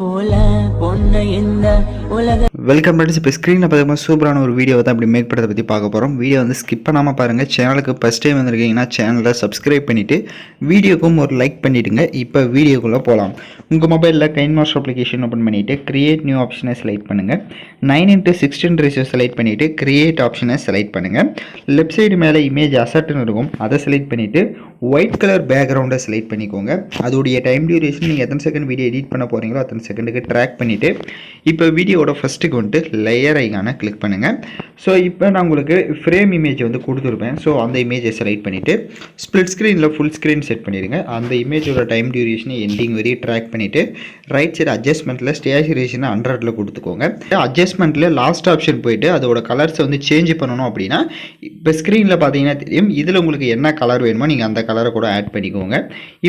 போல பொண்ணு இந்த உலக. Welcome friends. இப்போ ஸ்க்ரீனில் பார்த்தீங்கன்னா சூப்பரான ஒரு வீடியோ தான் அப்படி மேக் பண்ணுறதை பற்றி பார்க்க போகிறோம். வீடியோ வந்து ஸ்கிப் பண்ணாமல் பாருங்கள். சேனலுக்கு ஃபஸ்ட் டைம் வந்திருக்கீங்கன்னா சேனலை சப்ஸ்கிரைப் பண்ணிவிட்டு வீடியோக்கும் ஒரு லைக் பண்ணிவிடுங்க. இப்போ வீடியோக்குள்ளே போகலாம். உங்கள் மொபைலில் கைன் மாஸ்டர் அப்ளிகேஷன் ஓப்பன் பண்ணிவிட்டு கிரியேட் நியூ ஆப்ஷனை செலக்ட் பண்ணுங்கள். 9:16 ரேஷியோ செலக்ட் பண்ணிவிட்டு கிரியேட் ஆப்ஷனை செலக்ட் பண்ணுங்கள். லெஃப்ட் சைடு மேலே இமேஜ் அசட்டுன்னு இருக்கும், அதை செலக்ட் பண்ணிவிட்டு ஒயிட் கலர் பேக்ரவுண்டை செலக்ட் பண்ணிக்கோங்க. அதோடைய டைம் டியூரேஷன் நீங்கள் எத்தனை செகண்ட் வீடியோ எடிட் பண்ண போகிறீங்களோ அத்தனை செகண்டுக்கு ட்ராக் பண்ணிவிட்டு இப்போ வீடியோட ஃபஸ்ட்டுக்கு வந்துட்டு லேயர் ஐக்கானை கிளிக் பண்ணுங்கள். ஸோ இப்போ நான் உங்களுக்கு ஃப்ரேம் இமேஜ் வந்து கொடுத்துருப்பேன். ஸோ அந்த இமேஜை செலக்ட் பண்ணிவிட்டு ஸ்ப்ளிட் ஸ்க்ரீனில் ஃபுல் ஸ்க்ரீன் செட் பண்ணிடுங்க. அந்த இமேஜோட டைம் டியூரேஷனை எண்டிங் வரையும் ட்ராக் பண்ணிவிட்டு ரைட் சைடு அட்ஜஸ்ட்மெண்ட்டில் ஸ்டேச்சுரேஷனை 100ல் கொடுத்துக்கோங்க. அட்ஜஸ்ட்மெண்ட்டில் லாஸ்ட் ஆப்ஷன் போயிட்டு அதோட கலர்ஸை வந்து சேஞ்ச் பண்ணணும் அப்படின்னா இப்போ ஸ்க்ரீனில் பார்த்தீங்கன்னா தெரியும். இதில் உங்களுக்கு என்ன கலர் வேணுமோ நீங்கள் அந்த கலரை கூட ஆட் பண்ணிக்கோங்க.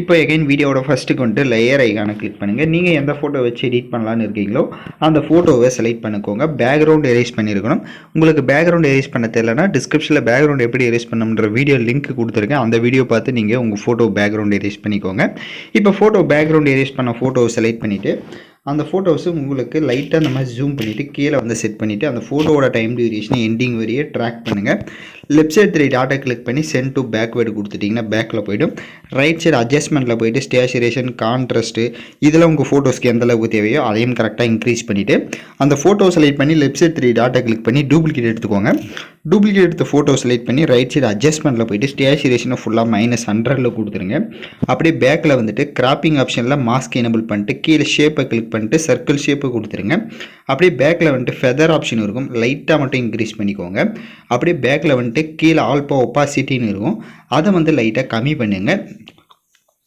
இப்போ எகைன் வீடியோட ஃபஸ்ட்டுக்கு வந்துட்டு லேயர் ஐக்கானை கிளிக் பண்ணுங்கள். நீங்கள் எந்த ஃபோட்டோ வச்சு எடிட் பண்ணலான்னு இருக்கீங்களோ அந்த ஃபோட்டோவை செலக்ட் பண்ணிக்கோங்க. பேக்ரவுண்ட் எரேஸ் பண்ணியிருக்கணும். உங்களுக்கு பேக்ரவுண்ட் எரேஸ் பண்ண தெரியலனா டிஸ்கிரிப்ஷனில் பேக்ரவுண்ட் எப்படி எரேஸ் பண்ணணுன்ற வீடியோ லிங்க் கொடுத்துருக்கேன். அந்த வீடியோ பார்த்து நீங்கள் உங்கள் ஃபோட்டோ பேக்ரவுண்ட் எரேஸ் பண்ணிக்கோங்க. இப்போ ஃபோட்டோ பேக்ரவுண்ட் எரேஸ் பண்ண ஃபோட்டோவை செலக்ட் பண்ணிவிட்டு அந்த ஃபோட்டோஸு உங்களுக்கு லைட்டாக அந்த மாதிரி ஜூம் பண்ணிவிட்டு கீழே வந்து செட் பண்ணிவிட்டு அந்த ஃபோட்டோவோட டைம் டியூரேஷனை எண்டிங் வரையே ட்ராக் பண்ணுங்கள். லெஃப்ட் சைடு 3 டாட்டை கிளிக் பண்ணி சென்ட் டு பேக்வேர்டு கொடுத்துட்டிங்கன்னா பேக்கில் போய்டும். ரைட் சைடு அட்ஜஸ்ட்மெண்ட்டில் போய்ட்டு ஸ்டேச்சுரேஷன், கான்ட்ராஸ்ட்டு இதில் உங்கள் ஃபோட்டோஸ்க்கு எந்த அளவுக்கு தேவையோ அதையும் கரெக்டாக இன்க்ரீஸ் பண்ணிவிட்டு அந்த ஃபோட்டோ செலக்ட் பண்ணி லெஃப்ட் சைடு 3 டாட்டை கிளிக் பண்ணி டூப்ளிகேட் எடுத்துக்கோங்க. டூப்ளிகேட் எடுத்த ஃபோட்டோ செலக்ட் பண்ணி ரைட் சைடு அட்ஜஸ்ட்மெண்ட்டில் போய்ட்டு ஸ்டேச்சுரேஷனை ஃபுல்லாக -100ல் கொடுத்துருங்க. அப்படியே பேக்கில் வந்துட்டு கிராப்பிங் ஆப்ஷனில் மாஸ்க் எனபிள் பண்ணிட்டு கீழே ஷேப்பை கிளிக் பண்ணிட்டு சர்க்கிள் ஷேப்பை கொடுத்துருங்க. அப்படியே பேக்கில் வந்துட்டு ஃபெதர் ஆப்ஷன் இருக்கும், லைட்டாக மட்டும் இன்க்ரீஸ் பண்ணிக்கோங்க. அப்படியே பேக்கில் வந்துட்டு கீழே ஆல்பா ஒப்பாசிட்டின்னு இருக்கும், அதை வந்து லைட்டாக கம்மி பண்ணுங்க.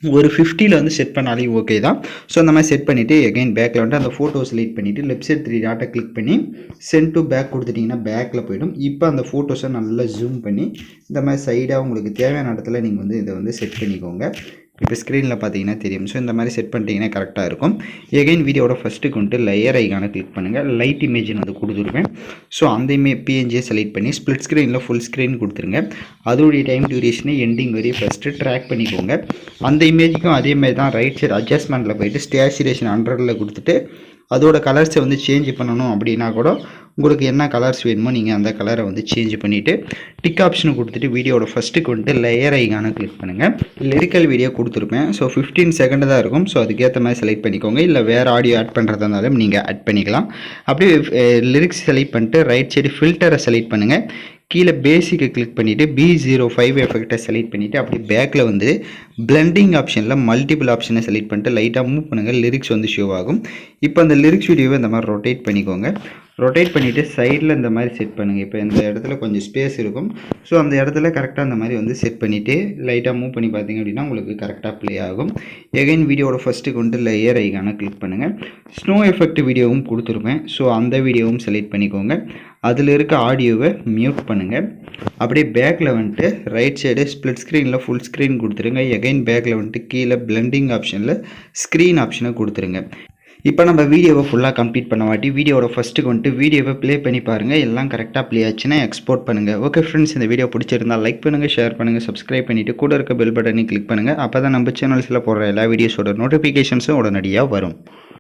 ஒரு 50ல் வந்து செட் பண்ணாலே ஓகே தான். ஸோ அந்த மாதிரி செட் பண்ணிவிட்டு எகைன் பேக்கில் வந்துட்டு அந்த ஃபோட்டோ செலக்ட் பண்ணிவிட்டு லெஃப்ட் சைட் 3 டாட்டை கிளிக் பண்ணி சென்ட் டு பேக் கொடுத்துட்டிங்கன்னா பேக்கில் போய்டும். இப்போ அந்த ஃபோட்டோஸை நல்லா ஜூம் பண்ணி இந்த மாதிரி சைடாக உங்களுக்கு தேவையான இடத்துல நீங்கள் வந்து இதை வந்து செட் பண்ணிக்கோங்க. இப்போ ஸ்க்ரீனில் பார்த்தீங்கன்னா தெரியும். ஸோ இந்த மாதிரி செட் பண்ணிட்டீங்கன்னா கரெக்டாக இருக்கும். எகைன் வீடியோட ஃபஸ்ட்டுக்கு வந்துட்டு லேயர் ஐக்கானை கிளிக் பண்ணுங்கள். லைட் இமேஜ்னு வந்து கொடுத்துருப்பேன். ஸோ அந்த பிஎன்ஜியை செலக்ட் பண்ணி ஸ்ப்ளிட் ஸ்க்ரீனில் ஃபுல் ஸ்க்ரீன் கொடுத்துருங்க. அதோடைய டைம் டியூரேஷனை எண்டிங் வரையும் ஃபஸ்ட்டு ட்ராக் பண்ணிக்கோங்க. அந்த இமேஜுக்கும் அதேமாதிரி தான் ரைட் சைடு அட்ஜஸ்ட்மெண்ட்டில் போய்ட்டு ஸ்டேச்சுரேஷன் 100ல் கொடுத்துட்டு அதோட கலர்ஸை வந்து சேஞ்ச் பண்ணணும் அப்படின்னா கூட உங்களுக்கு என்ன கலர்ஸ் வேணுமோ நீங்கள் அந்த கலரை வந்து சேஞ்ச் பண்ணிவிட்டு டிக் ஆப்ஷனை கொடுத்துட்டு வீடியோட ஃபஸ்ட்டுக்கு வந்துட்டு லேயர் ஐக்கானை கிளிக் பண்ணுங்கள். லிரிக்கல் வீடியோ கொடுத்துருப்பேன். ஸோ 15 செகண்ட் தான் இருக்கும். ஸோ அதுக்கேற்ற மாதிரி செலக்ட் பண்ணிக்கோங்க. இல்லை வேறு ஆடியோ ஆட் பண்ணுறதா இருந்தாலும் நீங்கள் ஆட் பண்ணிக்கலாம். அப்படியே லிரிக்ஸ் செலக்ட் பண்ணிட்டு ரைட் சைடு ஃபில்டரை செலக்ட் பண்ணுங்கள். கீழே பேசிக்கை கிளிக் பண்ணிவிட்டு B05 எஃபெக்டை செலக்ட் பண்ணிவிட்டு அப்படி பேக்கில் வந்து பிளெண்டிங் ஆப்ஷனில் மல்டிபிள் ஆப்ஷனை செலக்ட் பண்ணிட்டு லைட்டாக மூவ் பண்ணுங்கள். லிரிக்ஸ் வந்து ஷோ ஆகும். இப்போ அந்த லிரிக்ஸ் வீடியோவை இந்த மாதிரி ரொட்டேட் பண்ணிக்கோங்க. ரொட்டேட் பண்ணிவிட்டு சைடில் இந்த மாதிரி செட் பண்ணுங்கள். இப்போ இந்த இடத்துல கொஞ்சம் ஸ்பேஸ் இருக்கும். ஸோ அந்த இடத்துல கரெக்டாக அந்த மாதிரி வந்து செட் பண்ணிவிட்டு லைட்டாக மூவ் பண்ணி பார்த்தீங்க அப்படின்னா உங்களுக்கு கரெக்டாக ப்ளே ஆகும். எகைன் வீடியோட ஃபஸ்ட்டுக்கு வந்துட்டு லேயர் ஐக்கானை கிளிக் பண்ணுங்கள். ஸ்னோ எஃபெக்ட் வீடியோவும் கொடுத்துருப்பேன். ஸோ அந்த வீடியோவும் செலக்ட் பண்ணிக்கோங்க. அதில் இருக்க ஆடியோவை மியூட் பண்ணுங்கள். அப்படியே பேக்கில் வந்துட்டு ரைட் சைடு ஸ்ப்ளிட் ஸ்க்ரீனில் ஃபுல் ஸ்க்ரீன் கொடுத்துருங்க. எகைன் பேக்கில் வந்துட்டு கீழே பிளெண்டிங் ஆப்ஷனில் ஸ்க்ரீன் ஆப்ஷனை கொடுத்துருங்க. இப்போ நம்ம வீடியோவை ஃபுல்லாக கம்ப்ளீட் பண்ண வாட்டி வீடியோட ஃபஸ்ட்டுக்கு வந்துட்டு வீடியோவை ப்ளே பண்ணி பாருங்கள். எல்லாம் கரெக்டாக ப்ளே ஆச்சுன்னா எக்ஸ்போர்ட் பண்ணுங்கள். ஓகே ஃப்ரெண்ட்ஸ், இந்த வீடியோ பிடிச்சிருந்தால் லைக் பண்ணுங்கள், ஷேர் பண்ணுங்கள், சப்ஸ்கிரைப் பண்ணிவிட்டு கூட இருக்க பெல் பட்டனை கிளிக் பண்ணுங்கள். அப்போ தான் நம்ம சேனல்ஸில் போடுற எல்லா வீடியோஸோட நோட்டிஃபிகேஷன்ஸும் உடனடியாக வரும்.